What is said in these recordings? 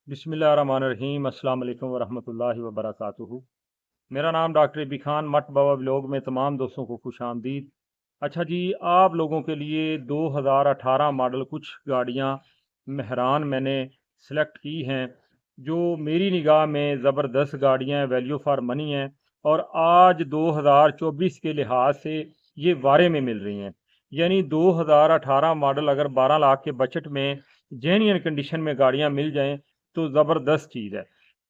बिस्मिल्लाहिर्रहमानिर्रहीम अस्सलाम वालेकुम वरहमतुल्लाहि वबरकातुहू। मेरा नाम डॉक्टर इबी खान मट बाबा व्लॉग में तमाम दोस्तों को खुश आमदीद। अच्छा जी, आप लोगों के लिए 2018 मॉडल कुछ गाड़ियाँ महरान मैंने सेलेक्ट की हैं जो मेरी निगाह में ज़बरदस्त गाड़ियाँ हैं, वैल्यू फॉर मनी हैं और आज 2024 के लिहाज से ये वारे में मिल रही हैं। यानी 2018 मॉडल अगर 12 लाख के बजट में जेन्युइन कंडीशन में गाड़ियाँ मिल जाएं तो ज़बरदस्त चीज़ है।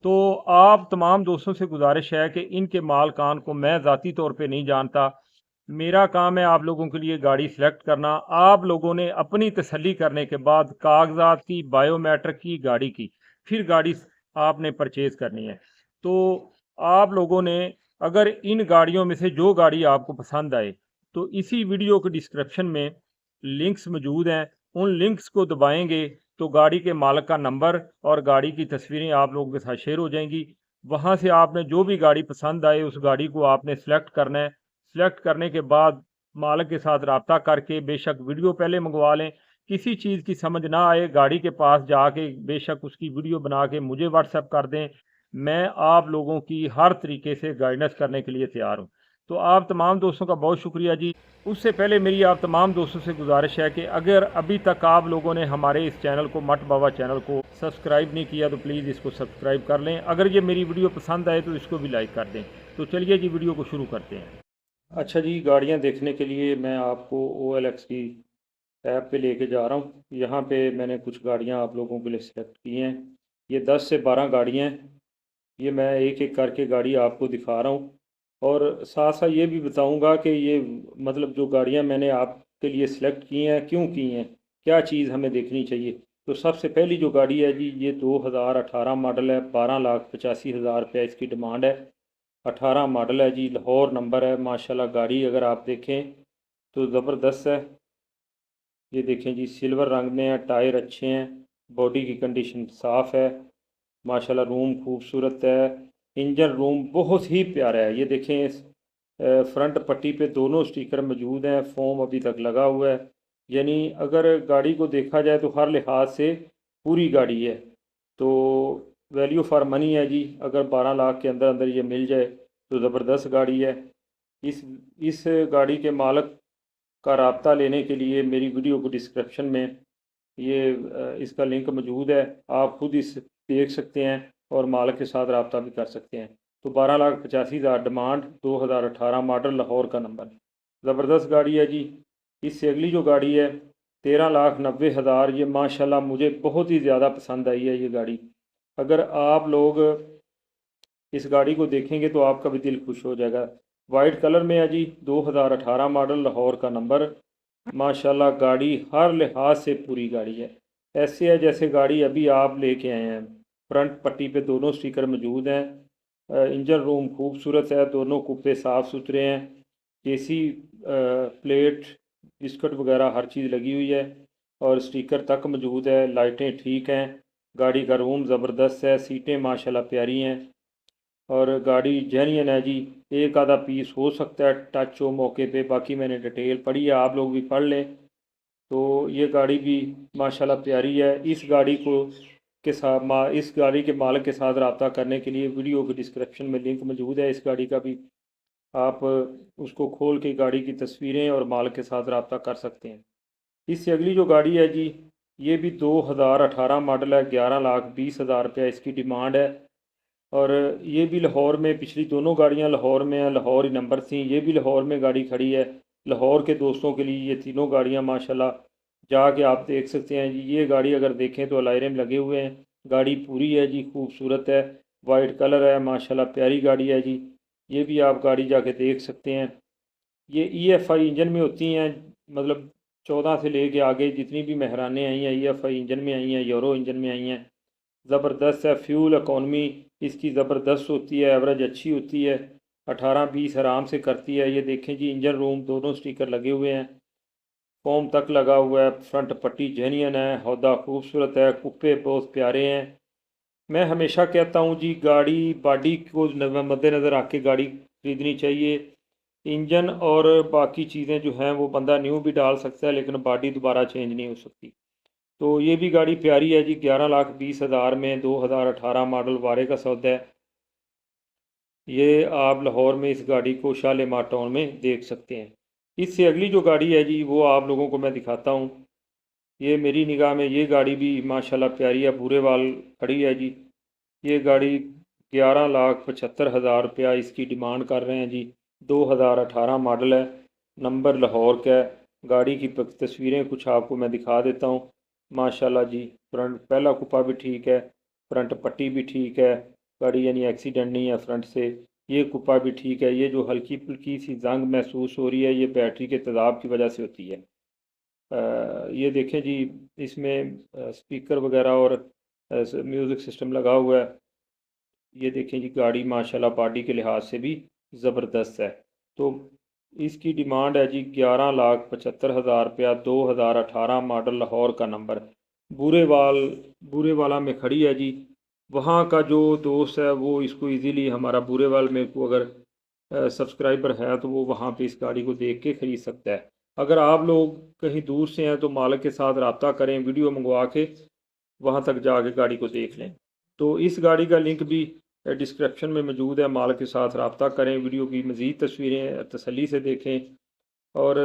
तो आप तमाम दोस्तों से गुजारिश है कि इनके मालकान को मैं ज़ाती तौर पे नहीं जानता। मेरा काम है आप लोगों के लिए गाड़ी सेलेक्ट करना। आप लोगों ने अपनी तसल्ली करने के बाद कागजात की, बायोमेट्रिक की, गाड़ी की, फिर गाड़ी आपने परचेज़ करनी है। तो आप लोगों ने अगर इन गाड़ियों में से जो गाड़ी आपको पसंद आए तो इसी वीडियो के डिस्क्रिप्शन में लिंक्स मौजूद हैं। उन लिंक्स को दबाएंगे तो गाड़ी के मालिक का नंबर और गाड़ी की तस्वीरें आप लोगों के साथ शेयर हो जाएंगी। वहाँ से आपने जो भी गाड़ी पसंद आए उस गाड़ी को आपने सेलेक्ट करना है। सेलेक्ट करने के बाद मालिक के साथ रब्ता करके बेशक वीडियो पहले मंगवा लें। किसी चीज़ की समझ ना आए गाड़ी के पास जाके बेशक उसकी वीडियो बना के मुझे व्हाट्सएप कर दें। मैं आप लोगों की हर तरीके से गाइडेंस करने के लिए तैयार हूँ। तो आप तमाम दोस्तों का बहुत शुक्रिया जी। उससे पहले मेरी आप तमाम दोस्तों से गुजारिश है कि अगर अभी तक आप लोगों ने हमारे इस चैनल को मट बाबा चैनल को सब्सक्राइब नहीं किया तो प्लीज़ इसको सब्सक्राइब कर लें। अगर ये मेरी वीडियो पसंद आए तो इसको भी लाइक कर दें। तो चलिए जी वीडियो को शुरू करते हैं। अच्छा जी, गाड़ियाँ देखने के लिए मैं आपको OLX की ऐप पे लेके जा रहा हूँ। यहाँ पे मैंने कुछ गाड़ियाँ आप लोगों के लिए सेलेक्ट की हैं। ये 10 से 12 गाड़ियाँ हैं। ये मैं एक एक करके गाड़ी आपको दिखा रहा हूँ और साथ साथ ये भी बताऊँगा कि ये मतलब जो गाड़ियाँ मैंने आपके लिए सेलेक्ट की हैं क्यों की हैं, क्या चीज़ हमें देखनी चाहिए। तो सबसे पहली जो गाड़ी है जी, ये 2018 मॉडल है। 12,85,000 रुपये इसकी डिमांड है। 18 मॉडल है जी, लाहौर नंबर है। माशाल्लाह गाड़ी अगर आप देखें तो ज़बरदस्त है। ये देखें जी, सिल्वर रंग में है, टायर अच्छे हैं, बॉडी की कंडीशन साफ़ है। माशाल्लाह रूम खूबसूरत है। इंजन रूम बहुत ही प्यारा है। ये देखें फ्रंट पट्टी पे दोनों स्टिकर मौजूद हैं। फोम अभी तक लगा हुआ है। यानी अगर गाड़ी को देखा जाए तो हर लिहाज से पूरी गाड़ी है। तो वैल्यू फॉर मनी है जी। अगर 12 लाख के अंदर अंदर ये मिल जाए तो ज़बरदस्त गाड़ी है। इस इस गाड़ी के मालिक का रब्ता लेने के लिए मेरी वीडियो को डिस्क्रिप्शन में ये इसका लिंक मौजूद है। आप खुद इस देख सकते हैं और मालिक के साथ रब्ता भी कर सकते हैं। तो 12,85,000 डिमांड, 2018 मॉडल, लाहौर का नंबर। ज़बरदस्त गाड़ी है जी। इससे अगली जो गाड़ी है 13,90,000। ये माशाल्लाह मुझे बहुत ही ज़्यादा पसंद आई है ये गाड़ी। अगर आप लोग इस गाड़ी को देखेंगे तो आपका भी दिल खुश हो जाएगा। वाइट कलर में है जी, 2018 मॉडल, लाहौर का नंबर। माशाल्लाह गाड़ी हर लिहाज से पूरी गाड़ी है। ऐसे है जैसे गाड़ी अभी आप लेके आए हैं। फ्रंट पट्टी पे दोनों स्टिकर मौजूद हैं। इंजन रूम खूबसूरत है, दोनों कुप्पे साफ़ सुथरे हैं। एसी प्लेट बिस्कुट वगैरह हर चीज़ लगी हुई है और स्टिकर तक मौजूद है। लाइटें ठीक हैं। गाड़ी का रूम ज़बरदस्त है। सीटें माशाल्लाह प्यारी हैं और गाड़ी जेन्युइन है जी। एक आधा पीस हो सकता है टच हो मौके पे, बाकी मैंने डिटेल पढ़ी है, आप लोग भी पढ़ लें। तो ये गाड़ी भी माशाल्लाह प्यारी है। इस गाड़ी को के साथ इस गाड़ी के मालिक के साथ रब्ता करने के लिए वीडियो के डिस्क्रिप्शन में लिंक मौजूद है। इस गाड़ी का भी आप उसको खोल के गाड़ी की तस्वीरें और मालिक के साथ रब्ता कर सकते हैं। इससे अगली जो गाड़ी है जी, ये भी 2018 मॉडल है। 11,20,000 रुपया इसकी डिमांड है और ये भी लाहौर में, पिछली दोनों गाड़ियां लाहौर में हैं, लाहौर ही नंबर थी। ये भी लाहौर में गाड़ी खड़ी है। लाहौर के दोस्तों के लिए ये तीनों गाड़ियां माशाल्लाह जाके आप देख सकते हैं जी। ये गाड़ी अगर देखें तो अलायरम लगे हुए हैं। गाड़ी पूरी है जी, खूबसूरत है, वाइट कलर है, माशाल्लाह प्यारी गाड़ी है जी। ये भी आप गाड़ी जाके देख सकते हैं। ये EFI इंजन में होती हैं, मतलब 14 से लेके आगे जितनी भी महरानें आई हैं EFI इंजन में आई हैं, यूरो इंजन में आई हैं। ज़बरदस्त है। फ्यूल इकॉनमी इसकी ज़बरदस्त होती है, एवरेज अच्छी होती है, 18-20 आराम से करती है। ये देखें जी, इंजन रूम दोनों स्टिकर लगे हुए हैं, फोम तक लगा हुआ है, फ्रंट पट्टी जेन्युइन है, हौदा खूबसूरत है, कुप्पे बहुत प्यारे हैं। मैं हमेशा कहता हूँ जी, गाड़ी बॉडी को मद्देनज़र रख के गाड़ी खरीदनी चाहिए। इंजन और बाकी चीज़ें जो हैं वो बंदा न्यू भी डाल सकता है लेकिन बॉडी दोबारा चेंज नहीं हो सकती। तो ये भी गाड़ी प्यारी है जी, 11,20,000 में 2018 मॉडल वारे का सौदा है। ये आप लाहौर में इस गाड़ी को शालीमार टाउन में देख सकते हैं। इससे अगली जो गाड़ी है जी वो आप लोगों को मैं दिखाता हूँ। ये मेरी निगाह में ये गाड़ी भी माशाल्लाह प्यारी है, भूरे वाल खड़ी है जी। ये गाड़ी 11,75,000 रुपया इसकी डिमांड कर रहे हैं जी। 2018 मॉडल है, नंबर लाहौर का है। गाड़ी की तस्वीरें कुछ आपको मैं दिखा देता हूँ। माशाल्लाह जी, फ्रंट पहला कुप्पा भी ठीक है, फ्रंट पट्टी भी ठीक है, गाड़ी यानी एक्सीडेंट नहीं है फ्रंट से। ये कुप्पा भी ठीक है। ये जो हल्की फुल्की सी जंग महसूस हो रही है ये बैटरी के तेज़ाब की वजह से होती है। ये देखें जी, इसमें स्पीकर वगैरह और म्यूज़िक सिस्टम लगा हुआ है। ये देखें जी, गाड़ी माशाल्लाह बॉडी के लिहाज से भी ज़बरदस्त है। तो इसकी डिमांड है जी 11,75,000 रुपया, 2018 मॉडल, लाहौर का नंबर। बुरे वाल बुरे वाला में खड़ी है जी। वहाँ का जो दोस्त है वो इसको इजीली, हमारा बुरे वाल में को अगर सब्सक्राइबर है तो वो वहाँ पे इस गाड़ी को देख के ख़रीद सकता है। अगर आप लोग कहीं दूर से हैं तो मालिक के साथ रब्ता करें, वीडियो मंगवा के वहाँ तक जाके गाड़ी को देख लें। तो इस गाड़ी का लिंक भी डिस्क्रिप्शन में मौजूद है। मालिक के साथ रब्ता करें, वीडियो की मज़ीद तस्वीरें तसल्ली से देखें और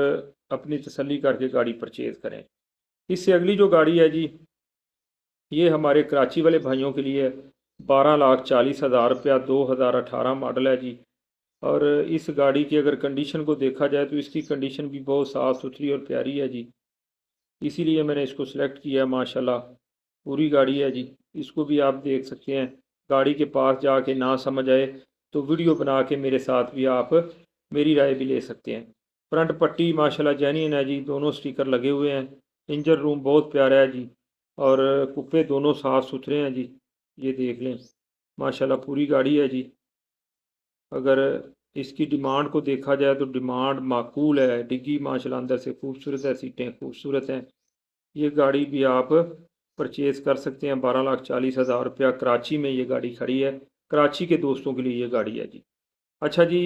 अपनी तसल्ली करके गाड़ी परचेज़ करें। इससे अगली जो गाड़ी है जी, ये हमारे कराची वाले भाइयों के लिए 12,40,000 रुपया, 2018 मॉडल है जी। और इस गाड़ी की अगर कंडीशन को देखा जाए तो इसकी कंडीशन भी बहुत साफ़ सुथरी और प्यारी है जी। इसीलिए मैंने इसको सिलेक्ट किया। माशाल्लाह पूरी गाड़ी है जी। इसको भी आप देख सकते हैं। गाड़ी के पास जाके ना समझ आए तो वीडियो बना के मेरे साथ भी आप मेरी राय भी ले सकते हैं। फ्रंट पट्टी माशाल्लाह जेन्युइन है जी, दोनों स्टिकर लगे हुए हैं। इंजन रूम बहुत प्यारा है जी और कुप्पे दोनों साफ़ सुथरे हैं जी। ये देख लें, माशाल्लाह पूरी गाड़ी है जी। अगर इसकी डिमांड को देखा जाए तो डिमांड माकूल है। डिग्गी माशाल्लाह अंदर से खूबसूरत है, सीटें खूबसूरत हैं। ये गाड़ी भी आप परचेज़ कर सकते हैं। 12,40,000 रुपया, कराची में ये गाड़ी खड़ी है। कराची के दोस्तों के लिए ये गाड़ी है जी। अच्छा जी,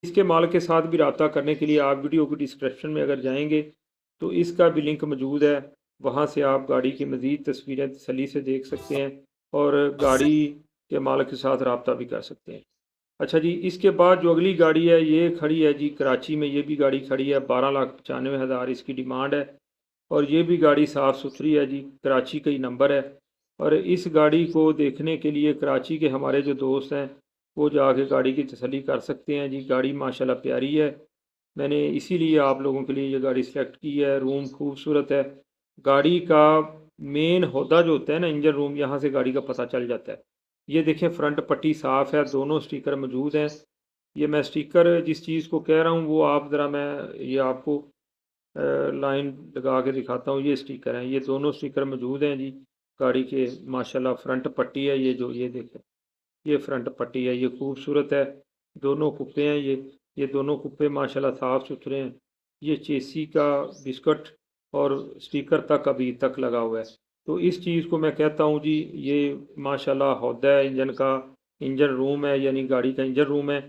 इसके मालिक के साथ भी रब्ता करने के लिए आप वीडियो की डिस्क्रिप्शन में अगर जाएंगे तो इसका भी लिंक मौजूद है। वहाँ से आप गाड़ी की मज़ीद तस्वीरें तसल्ली से देख सकते हैं और गाड़ी के मालिक के साथ रब्ता भी कर सकते हैं। अच्छा जी, इसके बाद जो अगली गाड़ी है ये खड़ी है जी कराची में। ये भी गाड़ी खड़ी है, 12,95,000 इसकी डिमांड है और ये भी गाड़ी साफ़ सुथरी है जी, कराची का ही नंबर है। और इस गाड़ी को देखने के लिए कराची के हमारे जो दोस्त हैं वो जाके गाड़ी की तसल्ली कर सकते हैं जी। गाड़ी माशाल्लाह प्यारी है। मैंने इसीलिए आप लोगों के लिए ये गाड़ी सेलेक्ट की है। रूम खूबसूरत है। गाड़ी का मेन होदा जो होता है ना, इंजन रूम, यहाँ से गाड़ी का पता चल जाता है। ये देखें, फ्रंट पट्टी साफ़ है, दोनों स्टिकर मौजूद हैं। ये मैं स्टिकर जिस चीज़ को कह रहा हूँ वो आप ज़रा, मैं ये आपको लाइन लगा के दिखाता हूँ। ये स्टिकर हैं, ये दोनों स्टिकर मौजूद हैं जी गाड़ी के। माशाल्लाह फ्रंट पट्टी है ये, जो ये देखें, ये फ्रंट पट्टी है, ये खूबसूरत है। दोनों कुप्पे हैं ये दोनों कुप्पे माशाल्लाह साफ़ सुथरे हैं। ये चेसी का बिस्कट और स्टिकर तक अभी तक लगा हुआ है। तो इस चीज़ को मैं कहता हूँ जी, ये माशाल्लाह हौदा है इंजन का। इंजन रूम है, यानी गाड़ी का इंजन रूम है।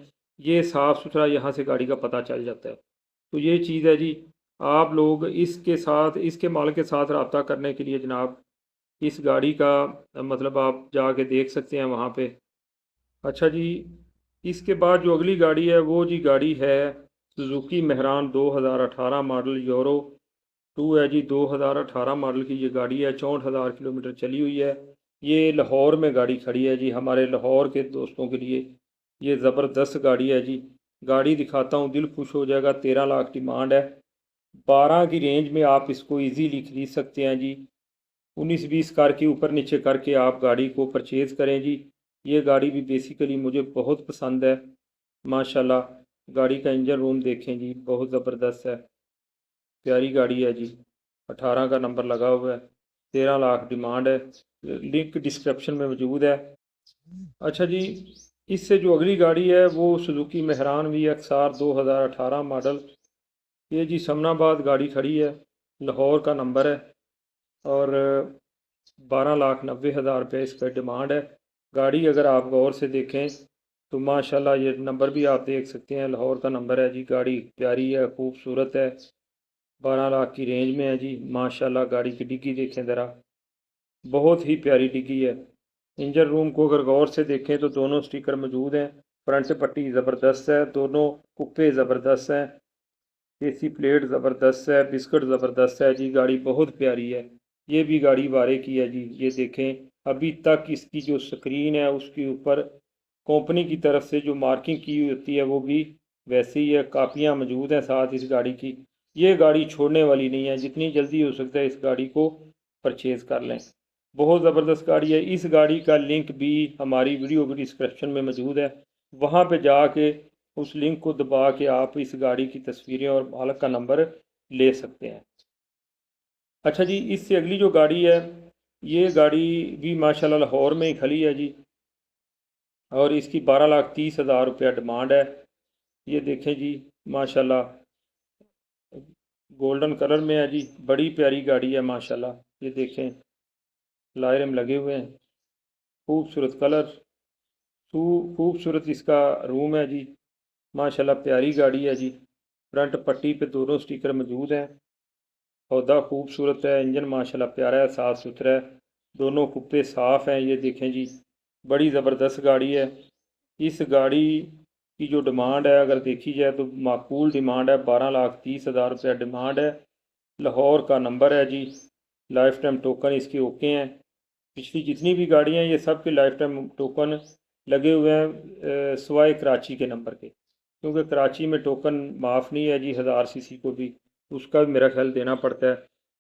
ये साफ़ सुथरा, यहाँ से गाड़ी का पता चल जाता है। तो ये चीज़ है जी। आप लोग इसके साथ, इसके मालिक के साथ रब्ता करने के लिए जनाब, इस गाड़ी का मतलब आप जाके देख सकते हैं वहाँ पे। अच्छा जी, इसके बाद जो अगली गाड़ी है वो जी गाड़ी है सुजुकी मेहरान, 2018 मॉडल, यूरो 2 है जी। 2018 मॉडल की ये गाड़ी है, 64,000 किलोमीटर चली हुई है। ये लाहौर में गाड़ी खड़ी है जी, हमारे लाहौर के दोस्तों के लिए ये ज़बरदस्त गाड़ी है जी। गाड़ी दिखाता हूँ, दिल खुश हो जाएगा। 13 लाख डिमांड है। 12 की रेंज में आप इसको इजीली खरीद सकते हैं जी। 19-20 करके ऊपर नीचे करके आप गाड़ी को परचेज़ करें जी। ये गाड़ी भी बेसिकली मुझे बहुत पसंद है। माशाल्लाह गाड़ी का इंजन रूम देखें जी, बहुत ज़बरदस्त है। प्यारी गाड़ी है जी। 18 का नंबर लगा हुआ है। 13 लाख डिमांड है। लिंक डिस्क्रिप्शन में मौजूद है। अच्छा जी, इससे जो अगली गाड़ी है वो सुजुकी मेहरान VXR 2018 मॉडल। ये जी समनाबाद गाड़ी खड़ी है, लाहौर का नंबर है और 12,90,000 रुपये इसका डिमांड है। गाड़ी अगर आप गौर से देखें तो माशाल्लाह ये नंबर भी आप देख सकते हैं, लाहौर का नंबर है जी। गाड़ी प्यारी है, खूबसूरत है। 12 लाख की रेंज में है जी। माशाल्लाह गाड़ी की डिग्गी देखें ज़रा, बहुत ही प्यारी डिग्गी है। इंजन रूम को अगर गौर से देखें तो दोनों स्टिकर मौजूद हैं। फ्रंट पट्टी ज़बरदस्त है, दोनों कुप्पे ज़बरदस्त हैं, एसी प्लेट ज़बरदस्त है, बिस्किट ज़बरदस्त है जी। गाड़ी बहुत प्यारी है। ये भी गाड़ी वारे की है जी। ये देखें, अभी तक इसकी जो स्क्रीन है उसके ऊपर कंपनी की तरफ से जो मार्किंग की हुई होती है वो भी वैसे ही है। कापियाँ मौजूद हैं साथ इस गाड़ी की। ये गाड़ी छोड़ने वाली नहीं है, जितनी जल्दी हो सकता है इस गाड़ी को परचेज़ कर लें। बहुत ज़बरदस्त गाड़ी है। इस गाड़ी का लिंक भी हमारी वीडियो की डिस्क्रिप्शन में मौजूद है। वहाँ पे जाके उस लिंक को दबा के आप इस गाड़ी की तस्वीरें और मालक का नंबर ले सकते हैं। अच्छा जी, इससे अगली जो गाड़ी है, ये गाड़ी भी माशाल्लाह लाहौर में ही खड़ी है जी, और इसकी 12,30,000 रुपया डिमांड है। ये देखें जी, माशाल्लाह गोल्डन कलर में है जी। बड़ी प्यारी गाड़ी है माशाल्लाह। ये देखें, लायरम लगे हुए हैं, खूबसूरत कलर, खूबसूरत इसका रूम है जी। माशाल्लाह प्यारी गाड़ी है जी। फ्रंट पट्टी पे दोनों स्टिकर मौजूद हैं। पौधा खूबसूरत है, इंजन माशाल्लाह प्यारा है, साफ़ सुथरा है, दोनों कुप्पे साफ़ हैं। ये देखें जी, बड़ी ज़बरदस्त गाड़ी है। इस गाड़ी की जो डिमांड है अगर देखी जाए तो माकूल डिमांड है, 12,30,000 रुपया डिमांड है। लाहौर का नंबर है जी। लाइफ टाइम टोकन इसके ओके हैं। पिछली जितनी भी गाड़ियाँ हैं ये सब के लाइफ टाइम टोकन लगे हुए हैं, सिवाय कराची के नंबर के, क्योंकि कराची में टोकन माफ़ नहीं है जी। 1000 सीसी को भी उसका भी मेरा ख्याल देना पड़ता है।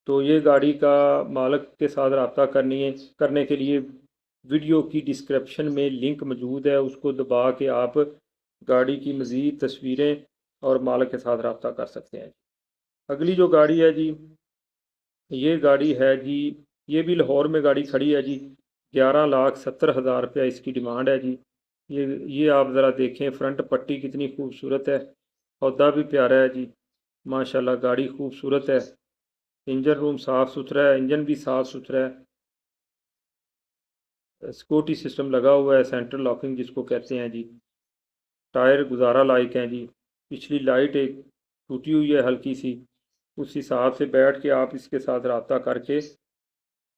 तो ये गाड़ी का मालिक के साथ रब्ता करने के लिए वीडियो की डिस्क्रिप्शन में लिंक मौजूद है, उसको दबा के आप गाड़ी की मज़ीद तस्वीरें और मालिक के साथ रब्ता कर सकते हैं। अगली जो गाड़ी है जी, ये गाड़ी है जी, ये भी लाहौर में गाड़ी खड़ी है जी। 11,70,000 रुपया इसकी डिमांड है जी। ये आप ज़रा देखें, फ्रंट पट्टी कितनी खूबसूरत है, पौधा भी प्यारा है जी। माशाल्लाह गाड़ी खूबसूरत है। इंजन रूम साफ़ सुथरा है, इंजन भी साफ़ सुथरा है। सिक्योरिटी सिस्टम लगा हुआ है, सेंट्रल लॉकिंग जिसको कहते हैं जी। टायर गुजारा लायक हैं जी। पिछली लाइट एक टूटी हुई है हल्की सी, उस हिसाब से बैठ के आप इसके साथ रब्ता करके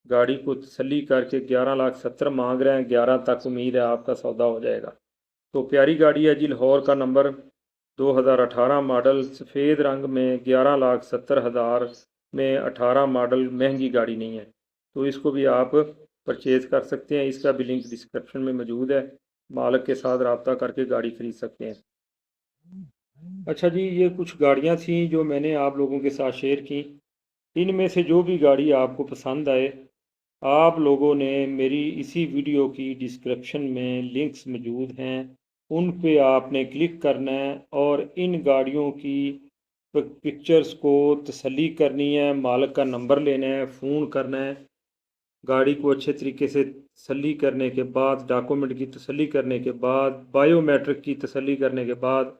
गाड़ी को तसल्ली करके 11,70,000 मांग रहे हैं। 11 तक उम्मीद है आपका सौदा हो जाएगा। तो प्यारी गाड़ी है जी। लाहौर का नंबर, 2018 मॉडल, सफ़ेद रंग में, 11,70,000 में 18 मॉडल, महंगी गाड़ी नहीं है। तो इसको भी आप परचेज़ कर सकते हैं। इसका भी लिंक डिस्क्रिप्शन में मौजूद है। मालिक के साथ रब्ता करके गाड़ी ख़रीद सकते हैं। अच्छा जी, ये कुछ गाड़ियाँ थी जो मैंने आप लोगों के साथ शेयर की। इनमें से जो भी गाड़ी आपको पसंद आए, आप लोगों ने मेरी इसी वीडियो की डिस्क्रिप्शन में लिंक्स मौजूद हैं, उन पे आपने क्लिक करना है और इन गाड़ियों की पिक्चर्स को तसल्ली करनी है, मालिक का नंबर लेना है, फ़ोन करना है। गाड़ी को अच्छे तरीके से तसल्ली करने के बाद, डॉक्यूमेंट की तसल्ली करने के बाद, बायोमेट्रिक की तसल्ली करने के बाद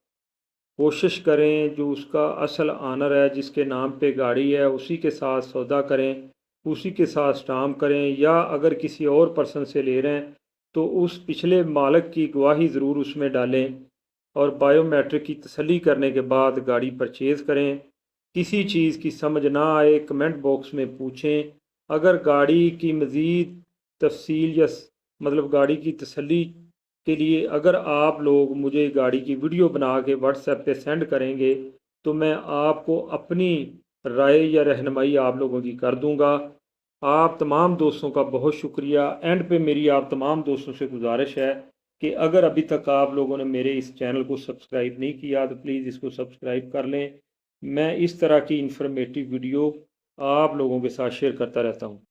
कोशिश करें जो उसका असल ऑनर है, जिसके नाम पे गाड़ी है, उसी के साथ सौदा करें, उसी के साथ स्टाम्प करें, या अगर किसी और पर्सन से ले रहे हैं तो उस पिछले मालिक की गवाही ज़रूर उसमें डालें, और बायोमेट्रिक की तसल्ली करने के बाद गाड़ी परचेज़ करें। किसी चीज़ की समझ ना आए कमेंट बॉक्स में पूछें। अगर गाड़ी की मज़ीद तफसील या मतलब गाड़ी की तसल्ली के लिए अगर आप लोग मुझे गाड़ी की वीडियो बना के व्हाट्सएप पे सेंड करेंगे तो मैं आपको अपनी राय या रहनुमाई आप लोगों की कर दूंगा। आप तमाम दोस्तों का बहुत शुक्रिया। एंड पे मेरी आप तमाम दोस्तों से गुजारिश है कि अगर अभी तक आप लोगों ने मेरे इस चैनल को सब्सक्राइब नहीं किया तो प्लीज़ इसको सब्सक्राइब कर लें। मैं इस तरह की इंफॉर्मेटिव वीडियो आप लोगों के साथ शेयर करता रहता हूँ।